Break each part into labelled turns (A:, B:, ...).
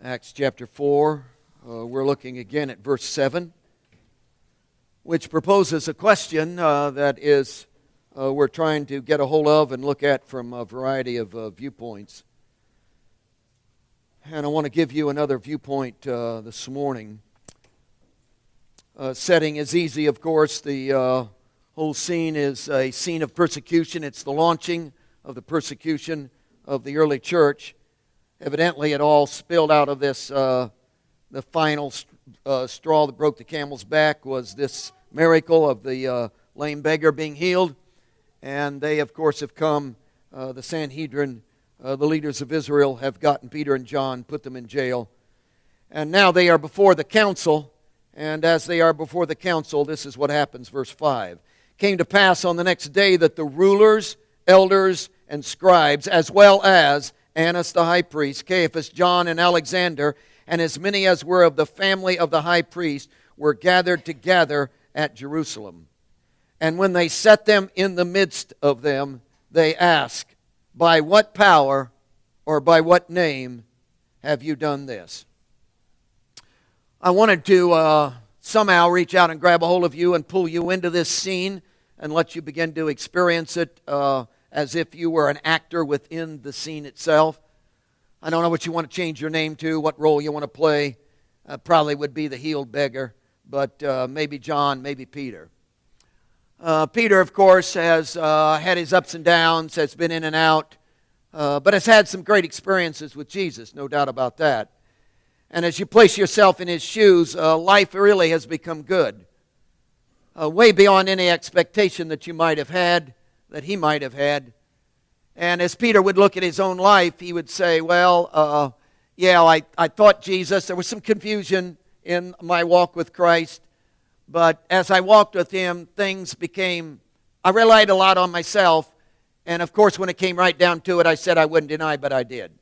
A: Acts chapter 4, we're looking again at verse 7, which proposes a question that is we're trying to get a hold of and look at from a variety of viewpoints. And I want to give you another viewpoint this morning. Setting is easy, of course. The whole scene is a scene of persecution. It's the launching of the persecution of the early church. Evidently, it all spilled out of this, the final straw that broke the camel's back was this miracle of the lame beggar being healed. And they, of course, have come, the Sanhedrin, the leaders of Israel have gotten Peter and John, put them in jail. And now they are before the council. And as they are before the council, this is what happens, verse 5. Came to pass on the next day that the rulers, elders, and scribes, as well as Annas the high priest, Caiaphas, John, and Alexander, and as many as were of the family of the high priest, were gathered together at Jerusalem. And when they set them in the midst of them, they asked, by what power or by what name have you done this? I wanted to somehow reach out and grab a hold of you and pull you into this scene and let you begin to experience it as if you were an actor within the scene itself. I don't know what you want to change your name to, what role you want to play. Probably would be the healed beggar, but maybe John, maybe Peter. Peter, of course, has had his ups and downs, has been in and out, but has had some great experiences with Jesus, no doubt about that. And as you place yourself in his shoes, life really has become good. Way beyond any expectation that you might have had, that he might have had. And as Peter would look at his own life, he would say, well, I thought Jesus, there was some confusion in my walk with Christ, but as I walked with him, things became, I relied a lot on myself, and of course when it came right down to it, I said I wouldn't deny, but I did.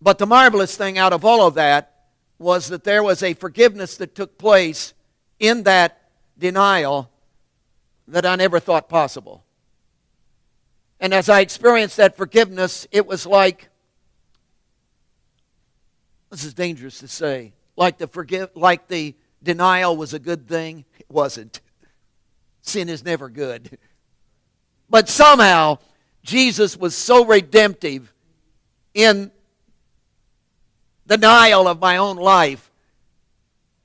A: But the marvelous thing out of all of that was that there was a forgiveness that took place in that denial that I never thought possible. And as I experienced that forgiveness, it was like, this is dangerous to say, like the denial was a good thing. It wasn't. Sin is never good. But somehow, Jesus was so redemptive in denial of my own life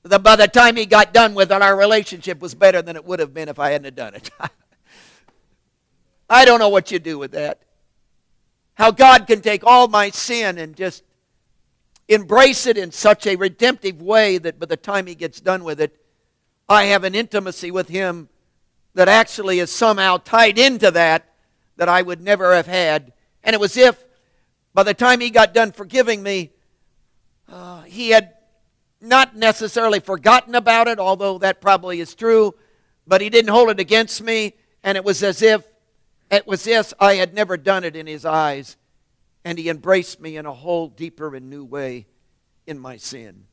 A: that by the time he got done with it, our relationship was better than it would have been if I hadn't done it. I don't know what you do with that. How God can take all my sin and just embrace it in such a redemptive way that by the time he gets done with it, I have an intimacy with him that actually is somehow tied into that I would never have had. And it was if by the time he got done forgiving me, he had not necessarily forgotten about it, although that probably is true, but he didn't hold it against me, and it was as if I had never done it in his eyes, and he embraced me in a whole deeper and new way in my sin.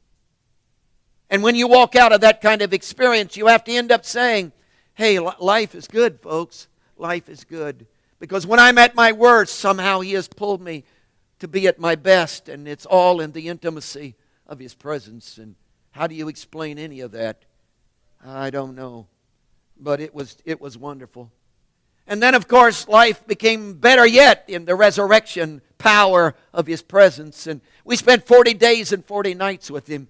A: And when you walk out of that kind of experience, you have to end up saying, hey, life is good, folks. Life is good. Because when I'm at my worst, somehow he has pulled me to be at my best, and it's all in the intimacy of his presence. And how do you explain any of that? I don't know. But it was wonderful. And then, of course, life became better yet in the resurrection power of his presence. And we spent 40 days and 40 nights with him.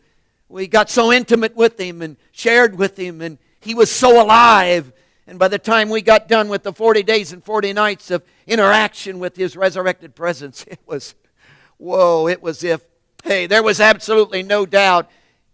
A: We got so intimate with him and shared with him, and he was so alive. And by the time we got done with the 40 days and 40 nights of interaction with his resurrected presence, it was, whoa, it was if, hey, there was absolutely no doubt.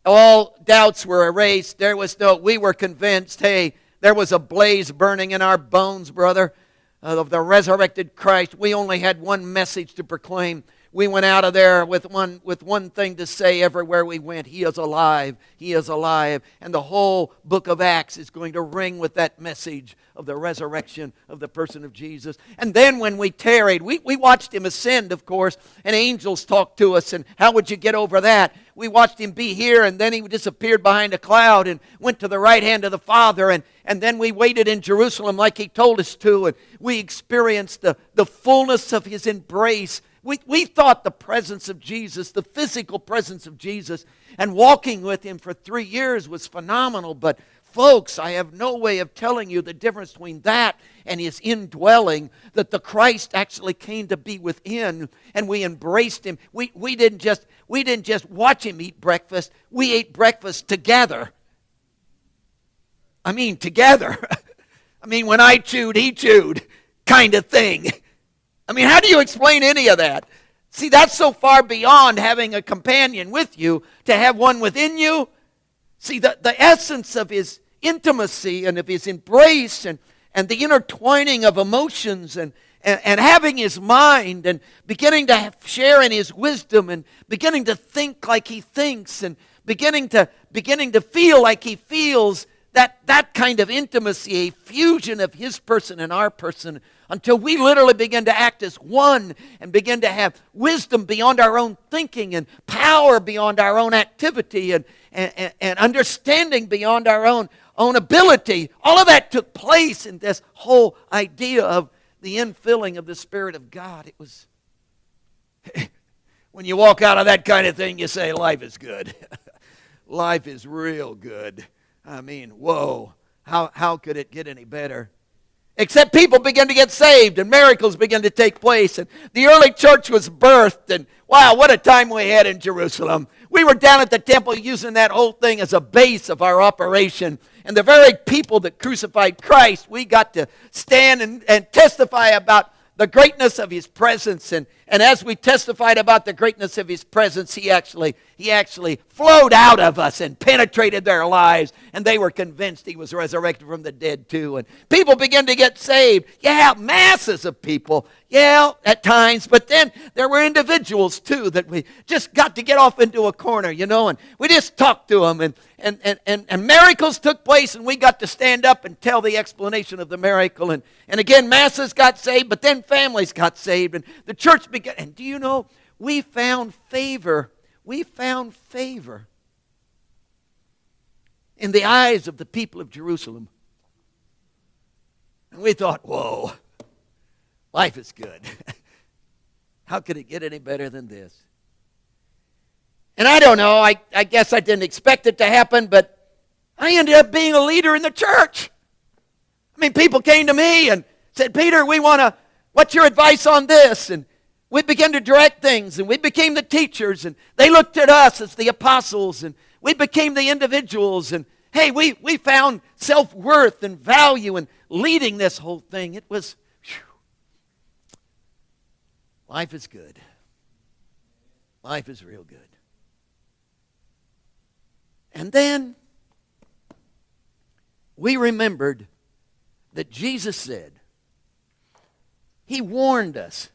A: All doubts were erased. We were convinced, hey, there was a blaze burning in our bones, brother, of the resurrected Christ. We only had one message to proclaim. We went out of there with one thing to say everywhere we went. He is alive. He is alive. And the whole book of Acts is going to ring with that message of the resurrection of the person of Jesus. And then when we tarried, we watched him ascend, of course, and angels talked to us. And how would you get over that? We watched him be here, and then he disappeared behind a cloud and went to the right hand of the Father. And then we waited in Jerusalem like he told us to. And we experienced the fullness of his embrace We thought the presence of Jesus, the physical presence of Jesus, and walking with Him for 3 years was phenomenal. But folks, I have no way of telling you the difference between that and His indwelling, that the Christ actually came to be within, and we embraced Him. We didn't just watch Him eat breakfast. We ate breakfast together. I mean, together. I mean, when I chewed, He chewed, kind of thing. I mean, how do you explain any of that? See, that's so far beyond having a companion with you, to have one within you. See, the essence of His intimacy and of His embrace and the intertwining of emotions and having His mind and beginning to share in His wisdom and beginning to think like He thinks and beginning to feel like He feels, that kind of intimacy, a fusion of His person and our person, until we literally begin to act as one and begin to have wisdom beyond our own thinking and power beyond our own activity and understanding beyond our own ability. All of that took place in this whole idea of the infilling of the Spirit of God. It was, when you walk out of that kind of thing, you say, life is good. Life is real good. I mean, whoa, how could it get any better? Except people began to get saved and miracles began to take place and the early church was birthed, and wow, what a time we had in Jerusalem. We were down at the temple using that whole thing as a base of our operation, and the very people that crucified Christ, we got to stand and testify about the greatness of His presence, and as we testified about the greatness of His presence, He actually flowed out of us and penetrated their lives, and they were convinced He was resurrected from the dead too, and people began to get saved. Yeah, masses of people, yeah, at times, but then there were individuals too that we just got to get off into a corner, and we just talked to them, and miracles took place, and we got to stand up and tell the explanation of the miracle, and again, masses got saved, but then families got saved, and the church began. And do you know, we found favor in the eyes of the people of Jerusalem. And we thought, whoa, life is good. How could it get any better than this? And I don't know, I guess I didn't expect it to happen, but I ended up being a leader in the church. I mean, people came to me and said, Peter, what's your advice on this? And we began to direct things, and we became the teachers, and they looked at us as the apostles, and we became the individuals, and hey, we found self-worth and value in leading this whole thing. It was, whew. Life is good. Life is real good. And then we remembered that Jesus said, He warned us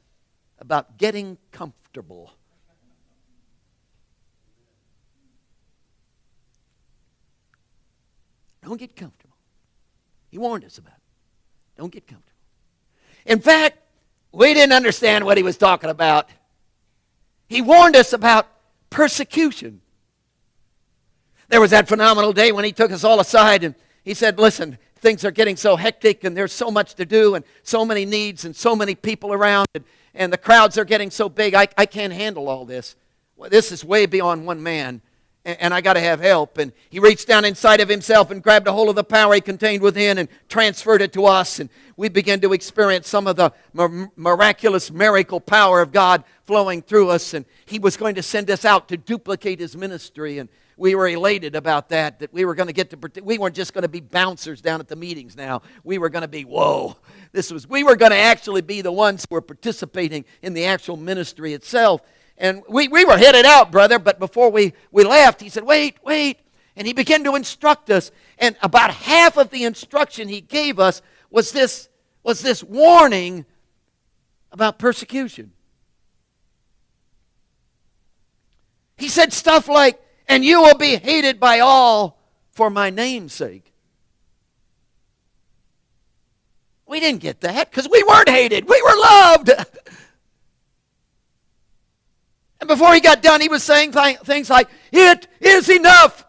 A: about getting comfortable. Don't get comfortable. He warned us about it. Don't get comfortable. In fact, we didn't understand what He was talking about. He warned us about persecution. There was that phenomenal day when He took us all aside and He said, listen, things are getting so hectic and there's so much to do and so many needs and so many people around and the crowds are getting so big, I can't handle all this. Well, this is way beyond one man, and I got to have help. And He reached down inside of Himself and grabbed a hold of the power He contained within and transferred it to us. And we began to experience some of the miraculous miracle power of God flowing through us. And He was going to send us out to duplicate His ministry. And we were elated about that we were going to get to, we weren't just going to be bouncers down at the meetings now. We were going to be, whoa. We were going to actually be the ones who were participating in the actual ministry itself. And we were headed out, brother, but before we left, He said, wait. And He began to instruct us. And about half of the instruction He gave us was this warning about persecution. He said stuff like, and you will be hated by all for my name's sake. We didn't get that because we weren't hated. We were loved. And before He got done, He was saying things like, it is enough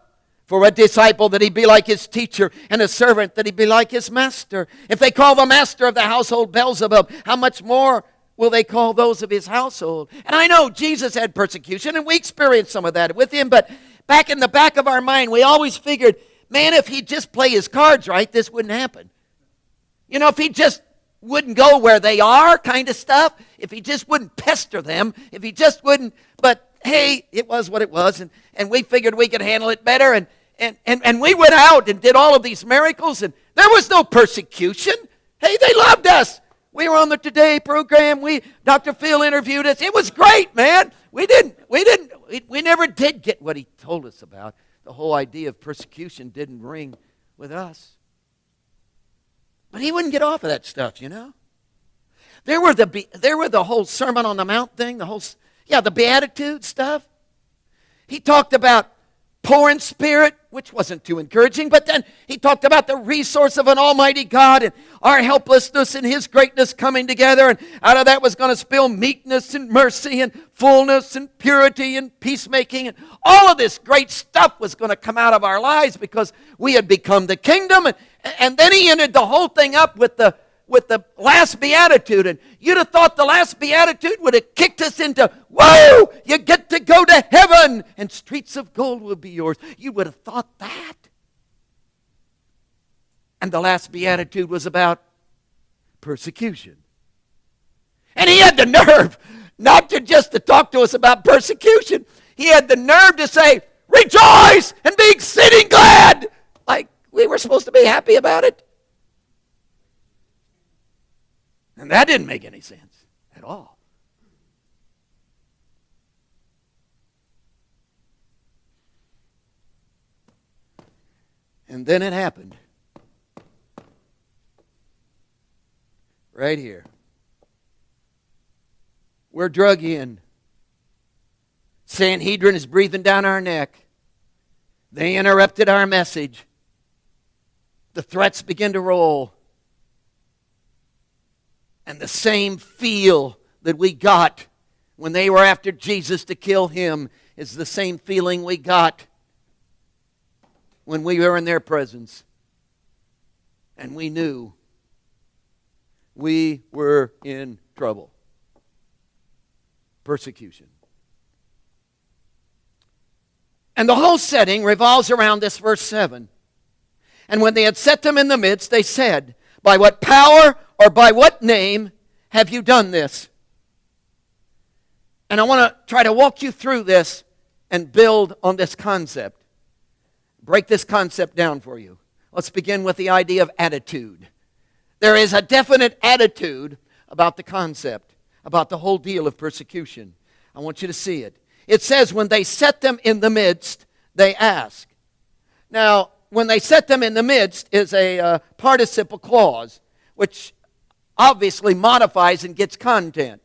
A: for a disciple that he be like his teacher, and a servant that he be like his master. If they call the master of the household Beelzebub, how much more will they call those of his household? And I know Jesus had persecution, and we experienced some of that with him, but back in the back of our mind, we always figured, man, if he'd just play his cards right, this wouldn't happen. You know, if he just wouldn't go where they are kind of stuff, if he just wouldn't pester them, if he just wouldn't, but hey, it was what it was, and we figured we could handle it better, and we went out and did all of these miracles, and there was no persecution. Hey, they loved us. We were on the Today program. Dr. Phil interviewed us. It was great, man. We never did get what he told us about. The whole idea of persecution didn't ring with us. But he wouldn't get off of that stuff, you know. There were the whole Sermon on the Mount thing, the Beatitude stuff. He talked about poor in spirit, which wasn't too encouraging, but then he talked about the resource of an almighty God and our helplessness and his greatness coming together, and out of that was going to spill meekness and mercy and fullness and purity and peacemaking, and all of this great stuff was going to come out of our lives because we had become the kingdom. And then he ended the whole thing up with the last beatitude, and you'd have thought the last beatitude would have kicked us into, whoa, you get to go to heaven and streets of gold will be yours. You would have thought that. And the last beatitude was about persecution. And he had the nerve not to talk to us about persecution. He had the nerve to say, rejoice and be exceeding glad. Like we were supposed to be happy about it. And that didn't make any sense at all. And then it happened. Right here. We're drug in. Sanhedrin is breathing down our neck. They interrupted our message. The threats begin to roll. And the same feel that we got when they were after Jesus to kill him is the same feeling we got when we were in their presence. And we knew we were in trouble. Persecution. And the whole setting revolves around this verse 7. And when they had set them in the midst, they said, by what power or by what name have you done this? And I want to try to walk you through this and build on this concept. Break this concept down for you. Let's begin with the idea of attitude. There is a definite attitude about the concept, about the whole deal of persecution. I want you to see it. It says, when they set them in the midst, they ask. Now, when they set them in the midst is a participle clause, which obviously modifies and gets content.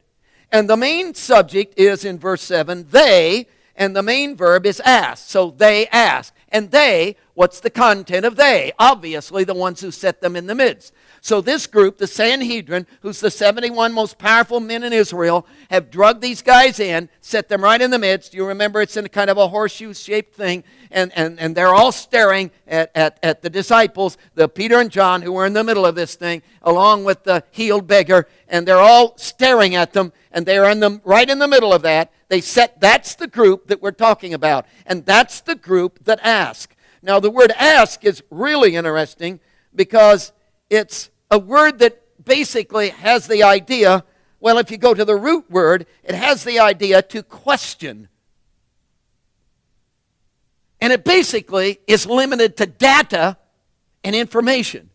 A: And the main subject is in verse 7, they, and the main verb is ask. So they ask. And they, what's the content of they? Obviously the ones who set them in the midst. So this group, the Sanhedrin, who's the 71 most powerful men in Israel, have drugged these guys in, set them right in the midst. You remember it's in kind of a horseshoe-shaped thing, and they're all staring at the disciples, the Peter and John, who were in the middle of this thing, along with the healed beggar, and they're all staring at them, and they're right in the middle of that. That's the group that we're talking about, and that's the group that ask. Now, the word ask is really interesting because it's a word that basically has the idea, well, if you go to the root word, it has the idea to question. And it basically is limited to data and information.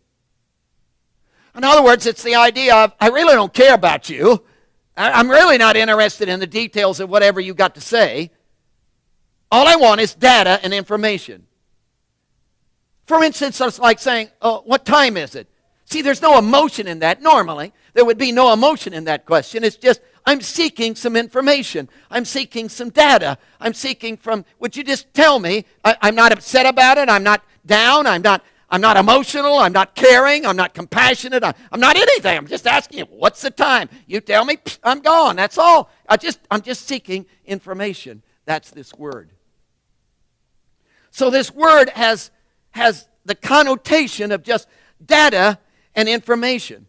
A: In other words, it's the idea of, I really don't care about you. I'm really not interested in the details of whatever you got to say. All I want is data and information. For instance, it's like saying, oh, what time is it? See, there's no emotion in that. Normally, there would be no emotion in that question. It's just, I'm seeking some information. I'm seeking some data. Would you just tell me? I'm not upset about it. I'm not down. I'm not emotional. I'm not caring. I'm not compassionate. I'm not anything. I'm just asking you, what's the time? You tell me, I'm gone. That's all. I'm just seeking information. That's this word. So this word has the connotation of just data and information.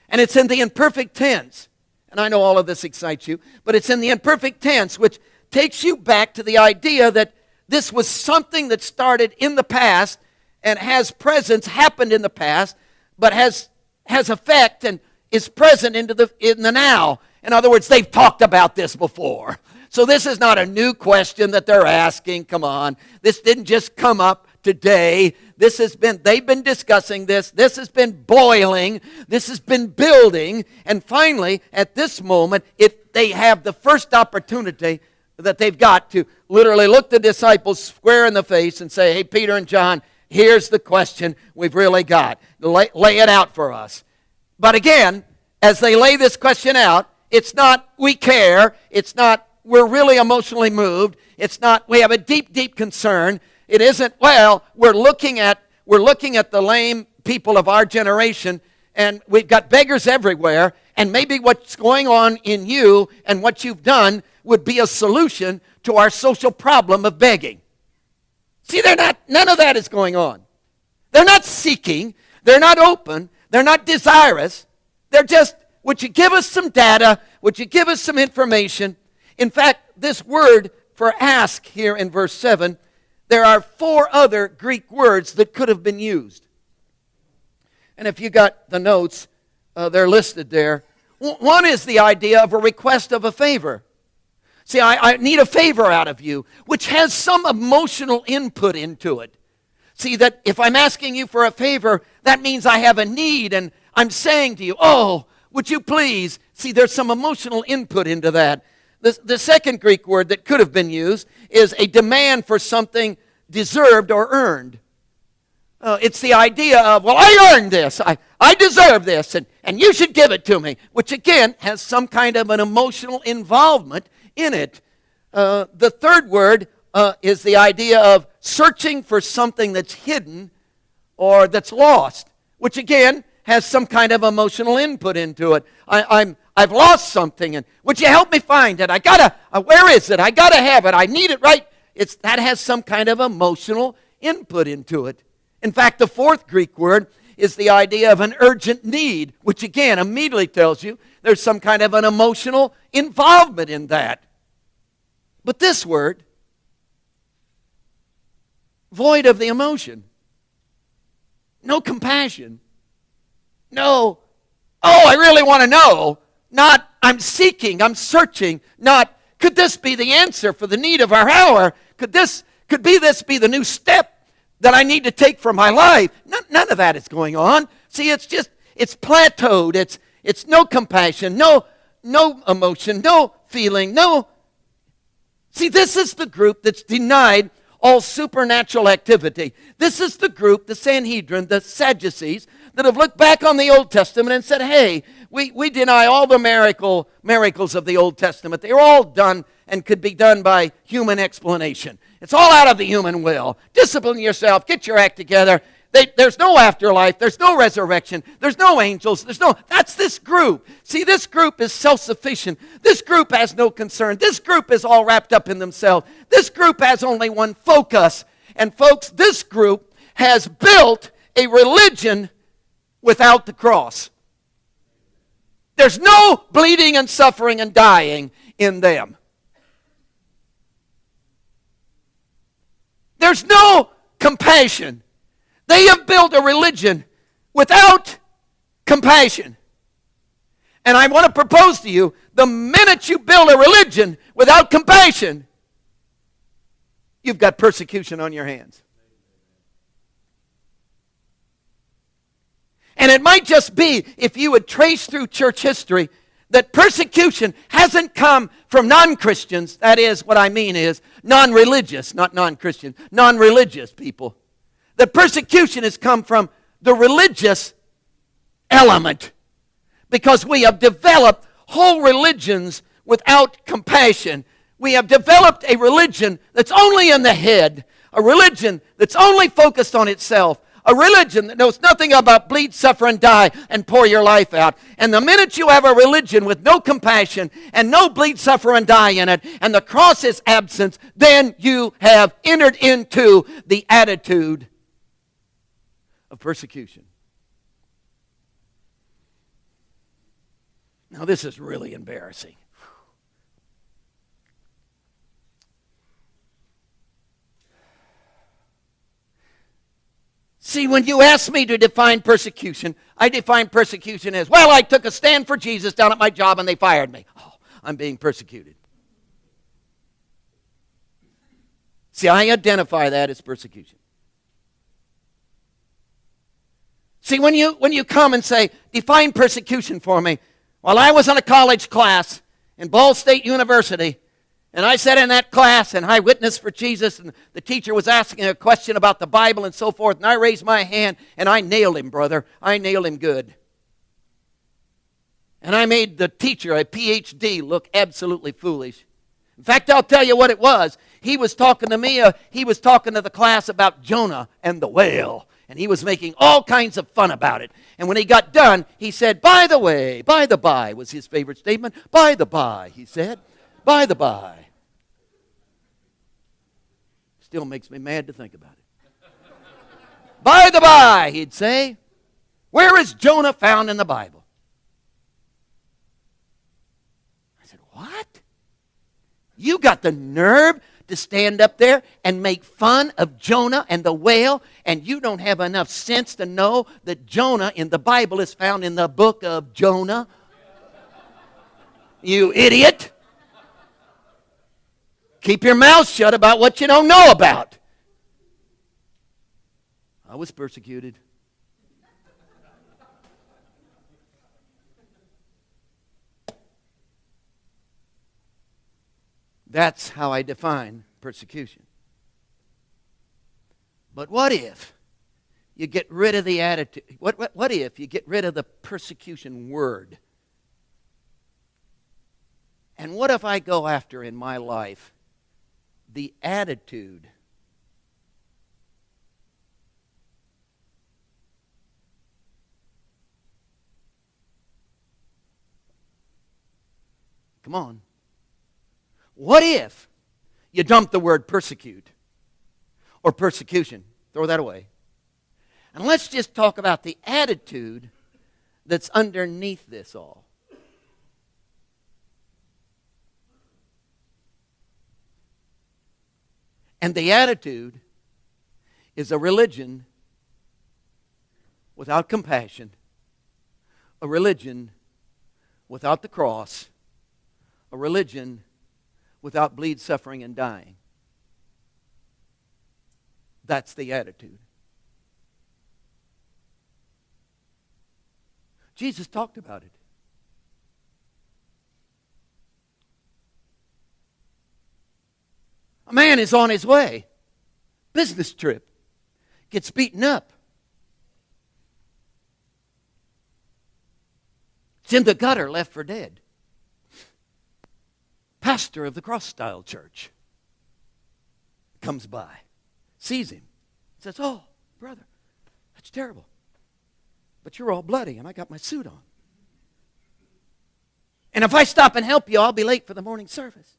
A: And it's in the imperfect tense. And I know all of this excites you, but it's in the imperfect tense, which takes you back to the idea that this was something that started in the past and has presence, happened in the past, but has effect and is present in the now. In other words, they've talked about this before. So this is not a new question that they're asking. Come on. This didn't just come up today. They've been discussing this. This has been boiling. This has been building. And finally, at this moment, they have the first opportunity that they've got to literally look the disciples square in the face and say, hey, Peter and John, here's the question we've really got. Lay it out for us. But again, as they lay this question out, it's not we care. It's not we're really emotionally moved. It's not we have a deep, deep concern. It isn't, well, we're looking at the lame people of our generation, and we've got beggars everywhere, and maybe what's going on in you and what you've done would be a solution to our social problem of begging. See, none of that is going on. They're not seeking. They're not open. They're not desirous. They're just, would you give us some data? Would you give us some information? In fact, this word for ask here in verse 7, there are 4 other Greek words that could have been used. And if you got the notes, they're listed there. One is the idea of a request of a favor. See, I need a favor out of you, which has some emotional input into it. See, that if I'm asking you for a favor, that means I have a need, and I'm saying to you, oh, would you please? See, there's some emotional input into that. The second Greek word that could have been used is a demand for something deserved or earned. It's the idea of, well, I earned this. I deserve this, and you should give it to me, which again has some kind of an emotional involvement in it. The third word is the idea of searching for something that's hidden or that's lost, which again has some kind of emotional input into it. I've lost something, and would you help me find it? Where is it? I gotta have it. I need it right. That has some kind of emotional input into it. In fact, the fourth Greek word is the idea of an urgent need, which again immediately tells you there's some kind of an emotional involvement in that. But this word, void of the emotion, no compassion, no, oh, I really want to know, not I'm seeking, I'm searching, not could this be the answer for the need of our hour? Could this be the new step that I need to take for my life? None of that is going on. See, it's plateaued. It's no compassion, no emotion, no feeling, no. See, this is the group that's denied all supernatural activity. This is the group, the Sanhedrin, the Sadducees, that have looked back on the Old Testament and said, hey, we deny all the miracles of the Old Testament. They're all done and could be done by human explanation. It's all out of the human will. Discipline yourself. Get your act together. There's no afterlife. There's no resurrection. There's no angels. That's this group. See, this group is self-sufficient. This group has no concern. This group is all wrapped up in themselves. This group has only one focus. And folks, this group has built a religion without the cross. There's no bleeding and suffering and dying in them. There's no compassion. They have built a religion without compassion. And I want to propose to you, the minute you build a religion without compassion, you've got persecution on your hands. And it might just be, if you would trace through church history, that persecution hasn't come from non-Christians. That is, what I mean is non-religious, not non-Christian, non-religious people. That persecution has come from the religious element, because we have developed whole religions without compassion. We have developed a religion that's only in the head, a religion that's only focused on itself, a religion that knows nothing about bleed, suffer, and die, and pour your life out. And the minute you have a religion with no compassion and no bleed, suffer, and die in it, and the cross is absent, then you have entered into the attitude of persecution. Now, this is really embarrassing. See, when you ask me to define persecution, I define persecution as, well, I took a stand for Jesus down at my job and they fired me. Oh, I'm being persecuted. See, I identify that as persecution. See, when you come and say, define persecution for me, well, I was in a college class in Ball State University, and I sat in that class, and I witnessed for Jesus, and the teacher was asking a question about the Bible and so forth, and I raised my hand, and I nailed him, brother. I nailed him good. And I made the teacher, a PhD, look absolutely foolish. In fact, I'll tell you what it was. He was talking to me, he was talking to the class about Jonah and the whale, and he was making all kinds of fun about it. And when he got done, he said, by the way, by the by, was his favorite statement. By the by, he said. By the by. Still makes me mad to think about it. By the by, he'd say, where is Jonah found in the Bible? I said, what? You got the nerve to stand up there and make fun of Jonah and the whale, and you don't have enough sense to know that Jonah in the Bible is found in the book of Jonah? You idiot! Keep your mouth shut about what you don't know about. I was persecuted. That's how I define persecution. But what if you get rid of the attitude? What if you get rid of the persecution word? And what if I go after in my life the attitude? Come on. What if you dump the word persecute or persecution? Throw that away. And let's just talk about the attitude that's underneath this all. And the attitude is a religion without compassion, a religion without the cross, a religion without bleed, suffering, and dying. That's the attitude. Jesus talked about it. A man is on his way, business trip, gets beaten up. It's in the gutter, left for dead. Pastor of the cross-style church comes by, sees him, says, oh, brother, that's terrible. But you're all bloody and I got my suit on. And if I stop and help you, I'll be late for the morning service.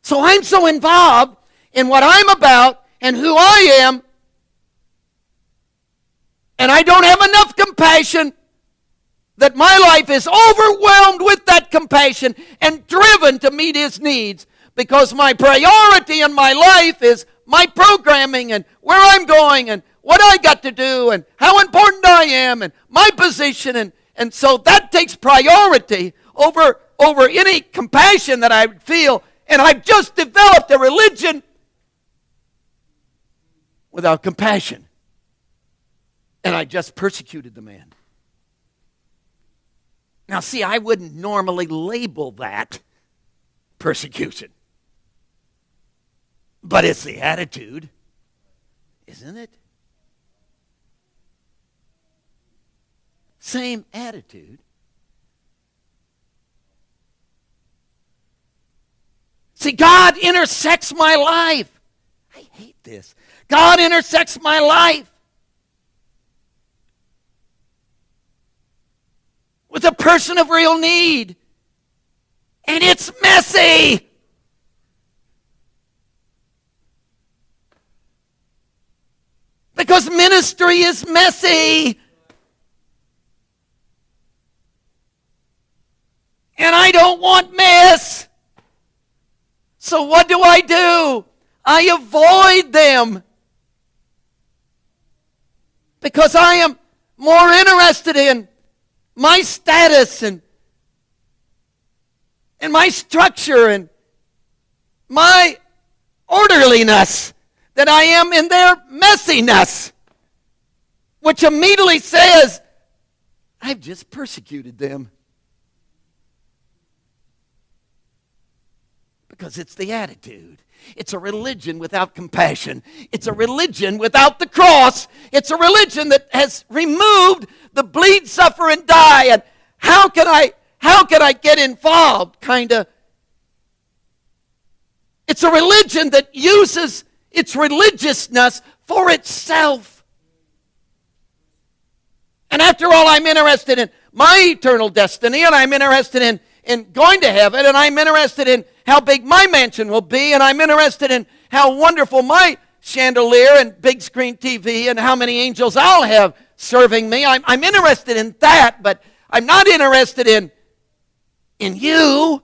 A: So I'm so involved in what I'm about and who I am, and I don't have enough compassion that my life is overwhelmed with that compassion and driven to meet his needs, because my priority in my life is my programming and where I'm going and what I got to do and how important I am and my position, and so that takes priority over any compassion that I feel. And I've just developed a religion without compassion. And I just persecuted the man. Now, see, I wouldn't normally label that persecution. But it's the attitude, isn't it? Same attitude. See, God intersects my life. I hate this. God intersects my life with a person of real need. And it's messy. Because ministry is messy. And I don't want mess. So what do? I avoid them. Because I am more interested in my status and my structure and my orderliness than I am in their messiness. Which immediately says, I've just persecuted them. Because it's the attitude. It's a religion without compassion. It's a religion without the cross. It's a religion that has removed the bleed, suffer, and die. And how can I get involved? It's a religion that uses its religiousness for itself. And after all, I'm interested in my eternal destiny, and I'm interested in going to heaven, and I'm interested in how big my mansion will be, and I'm interested in how wonderful my chandelier and big screen TV and how many angels I'll have serving me. I'm interested in that, but I'm not interested in you.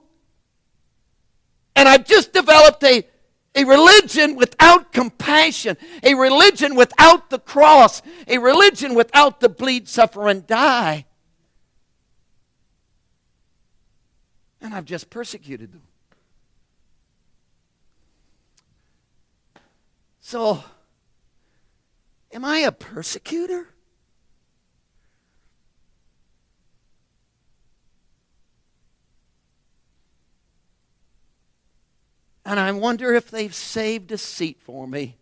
A: And I've just developed a religion without compassion, a religion without the cross, a religion without the bleed, suffer, and die. And I've just persecuted them. So, am I a persecutor? And I wonder if they've saved a seat for me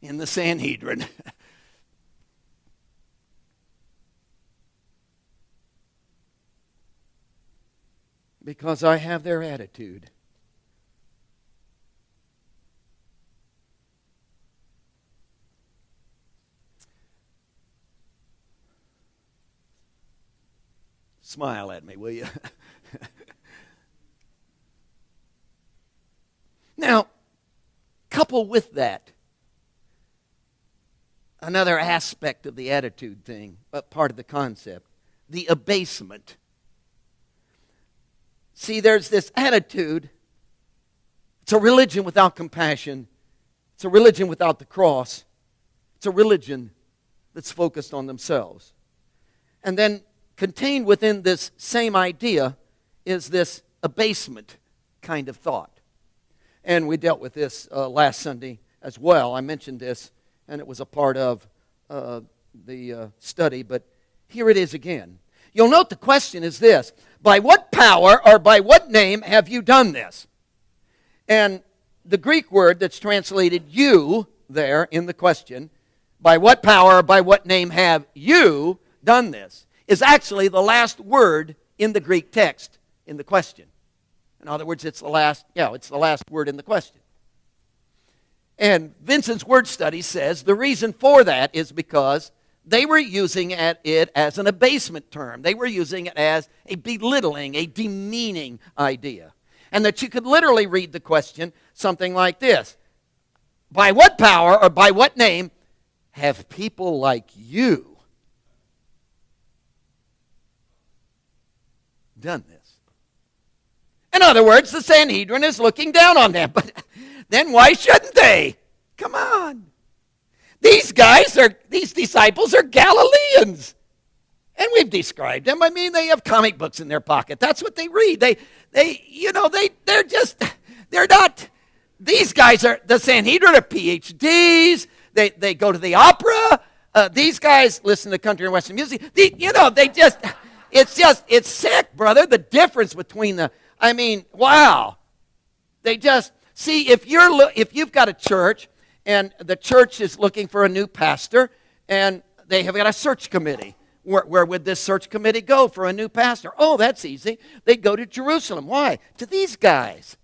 A: in the Sanhedrin. Because I have their attitude. Smile at me, will you? Now, couple with that another aspect of the attitude thing, part of the concept, the abasement. See, there's this attitude. It's a religion without compassion. It's a religion without the cross. It's a religion that's focused on themselves. And then contained within this same idea is this abasement kind of thought. And we dealt with this last Sunday as well. I mentioned this, and it was a part of the study, but here it is again. You'll note the question is this: by what power or by what name have you done this? And the Greek word that's translated you there in the question, by what power or by what name have you done this, is actually the last word in the Greek text in the question. In other words, it's the last word in the question. And Vincent's word study says the reason for that is because they were using it as an abasement term. They were using it as a belittling, a demeaning idea. And that you could literally read the question something like this: by what power or by what name have people like you done this? In other words, the Sanhedrin is looking down on them. But then why shouldn't they? Come on. These disciples are Galileans. And we've described them. I mean, they have comic books in their pocket. That's what they read. They're not, these guys are, the Sanhedrin are PhDs. They go to the opera. These guys listen to country and western music. It's sick, brother, the difference between wow. They just, see, if you've got a church and the church is looking for a new pastor and they have got a search committee, where would this search committee go for a new pastor? Oh, that's easy. They go to Jerusalem. Why? To these guys.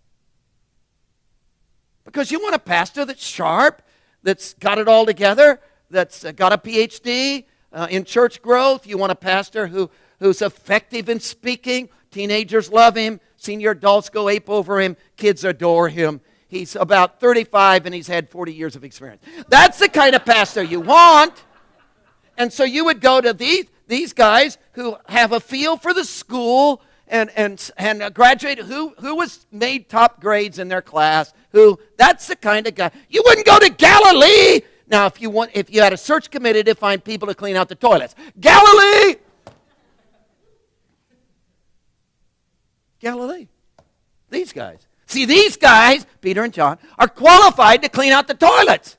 A: Because you want a pastor that's sharp, that's got it all together, that's got a PhD in church growth. You want a pastor who's effective in speaking. Teenagers love him. Senior adults go ape over him. Kids adore him. He's about 35 and he's had 40 years of experience. That's the kind of pastor you want. And so you would go to these guys who have a feel for the school and graduated, who was made top grades in their class, that's the kind of guy. You wouldn't go to Galilee. Now, if you had a search committee to find people to clean out the toilets. Galilee! Galilee. These guys. See, these guys, Peter and John, are qualified to clean out the toilets.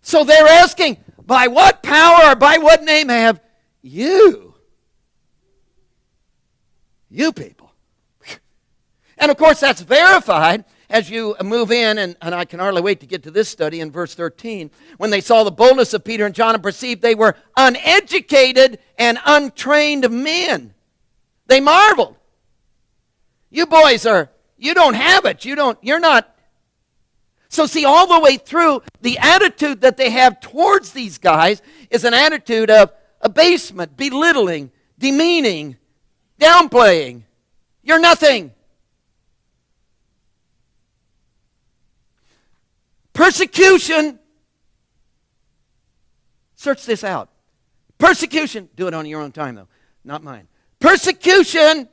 A: So they're asking, by what power or by what name have you people? And of course, that's verified as you move in, and I can hardly wait to get to this study in verse 13. When they saw the boldness of Peter and John and perceived they were uneducated and untrained men, they marveled. You boys you don't have it. You're not. So see, all the way through, the attitude that they have towards these guys is an attitude of abasement, belittling, demeaning, downplaying. You're nothing. Persecution. Search this out. Persecution. Do it on your own time, though. Not mine. Persecution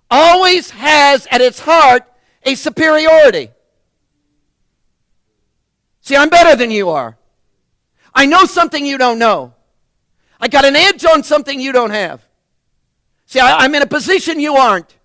A: always has at its heart a superiority. See, I'm better than you are. I know something you don't know. I got an edge on something you don't have. See, I'm in a position you aren't.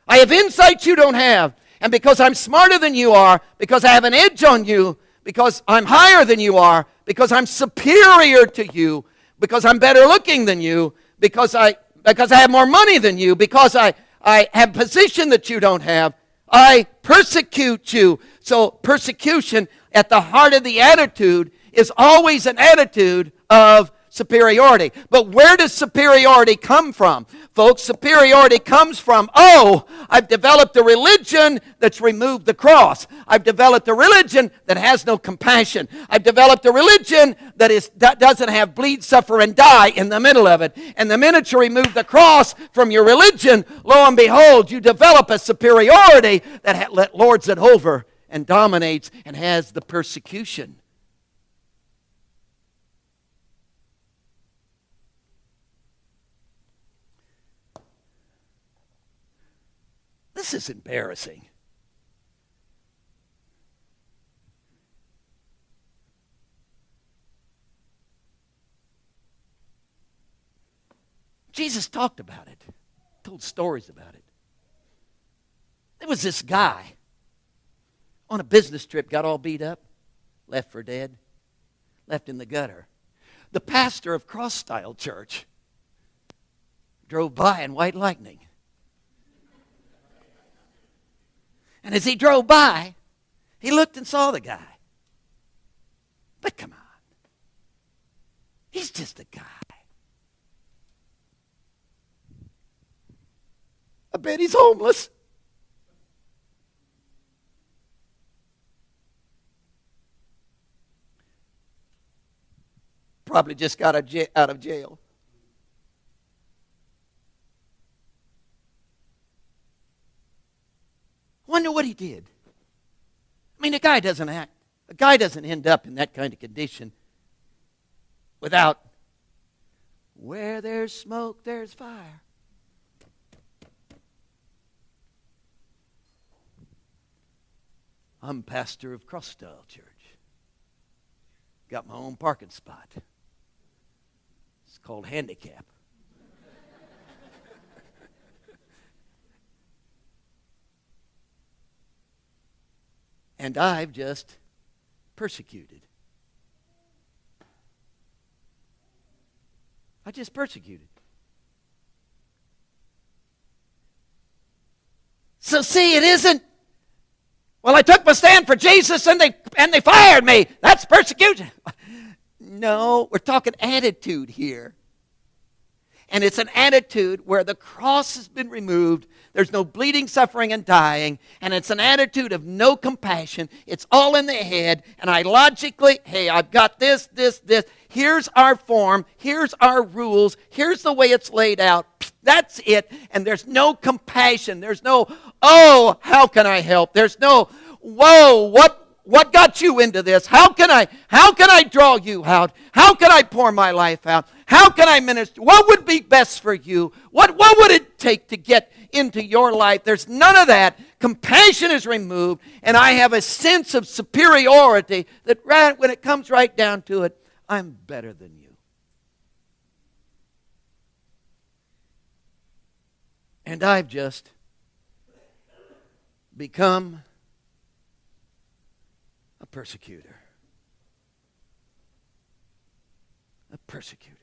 A: I have insights you don't have. And because I'm smarter than you are, because I have an edge on you, because I'm higher than you are, because I'm superior to you, because I'm better looking than you, because I have more money than you, because I have position that you don't have, I persecute you. So persecution at the heart of the attitude is always an attitude of superiority. But where does superiority come from? Folks, superiority comes from, I've developed a religion that's removed the cross. I've developed a religion that has no compassion. I've developed a religion that doesn't have bleed, suffer, and die in the middle of it. And the minute you remove the cross from your religion, lo and behold, you develop a superiority that lords it over and dominates and has the persecution. This is embarrassing. Jesus talked about it, told stories about it. There was this guy on a business trip, got all beat up, left for dead, left in the gutter. The pastor of Cross Style Church drove by in white lightning. And as he drove by, he looked and saw the guy. But come on. He's just a guy. I bet he's homeless. Probably just got out of jail. Wonder what he did. I mean, a guy doesn't end up in that kind of condition without, where there's smoke, there's fire. I'm pastor of Cross Style Church. Got my own parking spot. It's called handicap. And I've just persecuted. I just persecuted. So see, it isn't, well, I took my stand for Jesus and they fired me. That's persecution. No, we're talking attitude here. And it's an attitude where the cross has been removed. There's no bleeding, suffering, and dying. And it's an attitude of no compassion. It's all in the head. And I logically, I've got this. Here's our form. Here's our rules. Here's the way it's laid out. That's it. And there's no compassion. There's no, how can I help? There's no, whoa, What got you into this? How can I draw you out? How can I pour my life out? How can I minister? What would be best for you? What would it take to get into your life? There's none of that. Compassion is removed, and I have a sense of superiority that when it comes right down to it, I'm better than you. And I've just become a persecutor. A persecutor.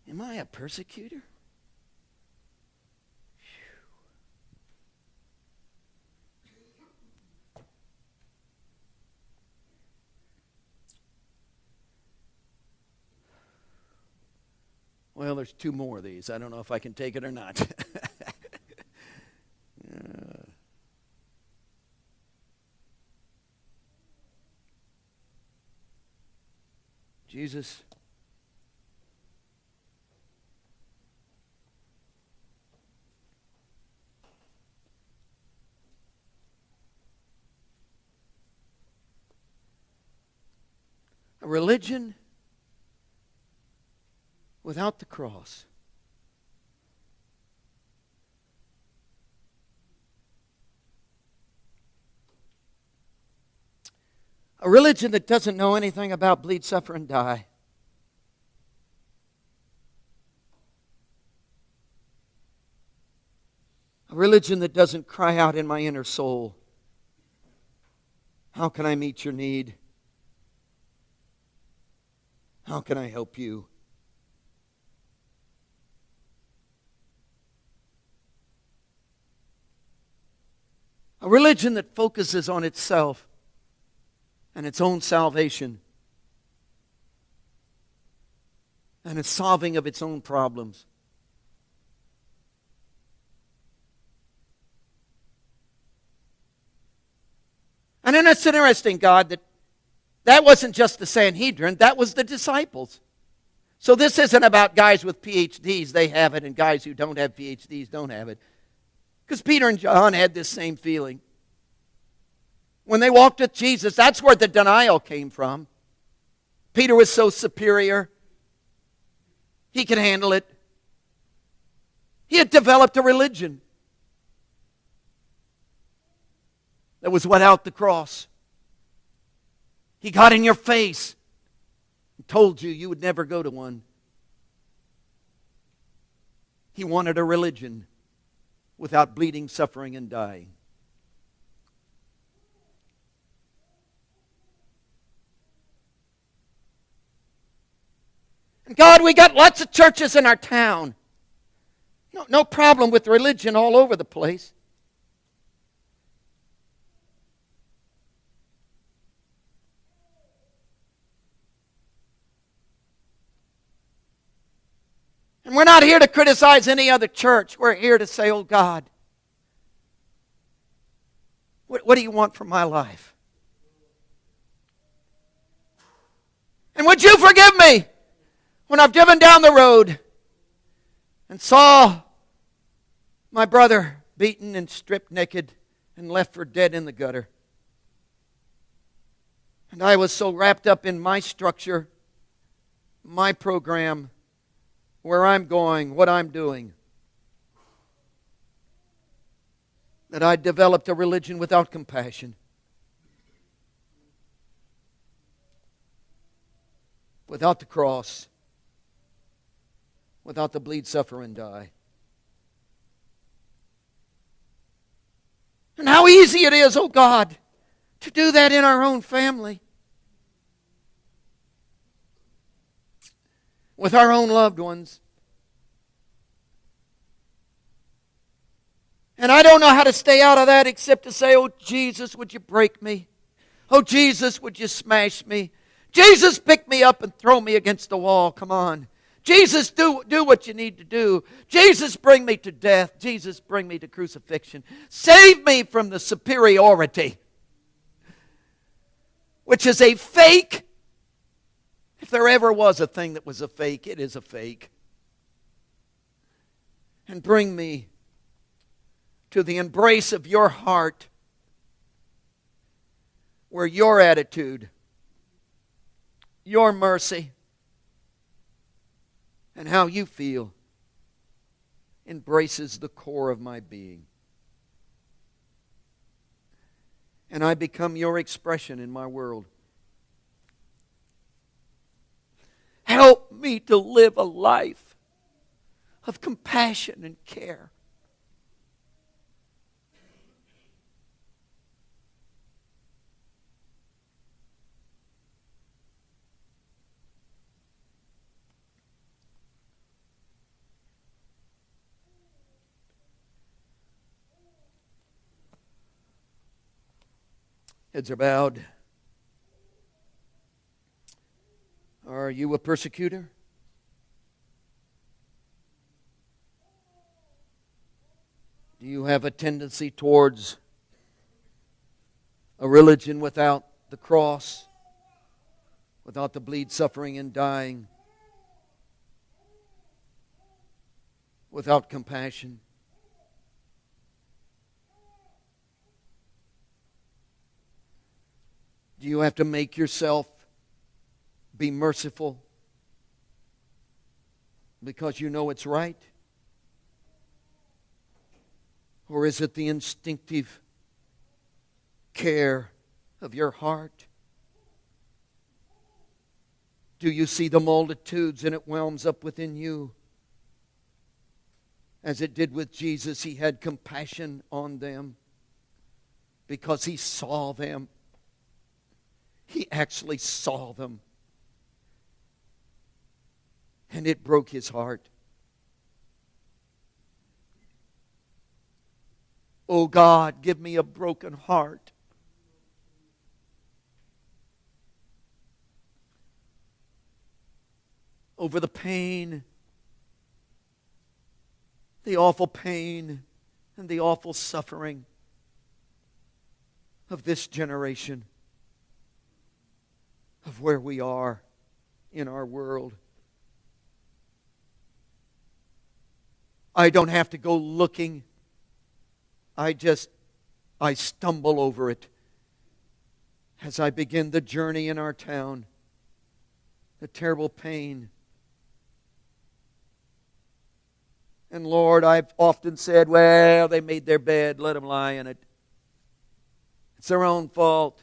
A: Am I a persecutor? Well, there's two more of these. I don't know if I can take it or not. Jesus, a religion without the cross a religion that doesn't know anything about bleed, suffer, and die. A religion that doesn't cry out in my inner soul, how can I meet your need? How can I help you? A religion that focuses on itself and its own salvation and its solving of its own problems. And then it's interesting, God, that wasn't just the Sanhedrin, that was the disciples. So this isn't about guys with PhDs, they have it, and guys who don't have PhDs don't have it. Because Peter and John had this same feeling. When they walked with Jesus, that's where the denial came from. Peter was so superior. He could handle it. He had developed a religion that was without the cross. He got in your face and told you would never go to one. He wanted a religion without bleeding, suffering, and dying. And God, we got lots of churches in our town. No problem with religion all over the place. And we're not here to criticize any other church. We're here to say, oh God, what do you want from my life? And would you forgive me when I've driven down the road and saw my brother beaten and stripped naked and left for dead in the gutter? And I was so wrapped up in my structure, my program, where I'm going, what I'm doing, that I developed a religion without compassion, without the cross, without the bleed, suffer, and die. And how easy it is, oh God, to do that in our own family, with our own loved ones. And I don't know how to stay out of that except to say, oh Jesus, would you break me? Oh Jesus, would you smash me? Jesus, pick me up and throw me against the wall. Come on. Jesus, do what you need to do. Jesus, bring me to death. Jesus, bring me to crucifixion. Save me from the superiority, which is a fake. If there ever was a thing that was a fake, it is a fake. And bring me to the embrace of your heart where your attitude, your mercy, and how you feel embraces the core of my being. And I become your expression in my world. Help me to live a life of compassion and care. Heads are bowed. Are you a persecutor? Do you have a tendency towards a religion without the cross, without the bleed, suffering, and dying, without compassion? Do you have to make yourself be merciful because you know it's right? Or is it the instinctive care of your heart? Do you see the multitudes and it whelms up within you? As it did with Jesus, He had compassion on them because He saw them. He actually saw them. And it broke His heart. Oh God, give me a broken heart. Over the pain, the awful pain, and the awful suffering of this generation, of where we are in our world. I don't have to go looking. I stumble over it as I begin the journey in our town. The terrible pain. And Lord, I've often said, well, they made their bed, let them lie in it. It's their own fault.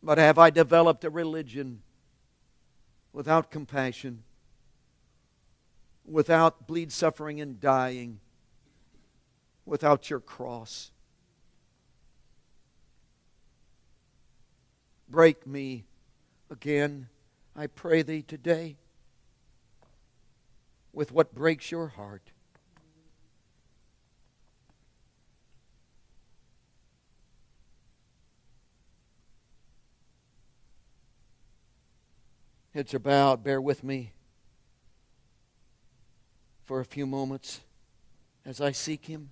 A: But have I developed a religion without compassion, without bleed, suffering, and dying, without your cross? Break me again, I pray Thee today, with what breaks your heart. Heads are bowed. Bear with me for a few moments as I seek Him.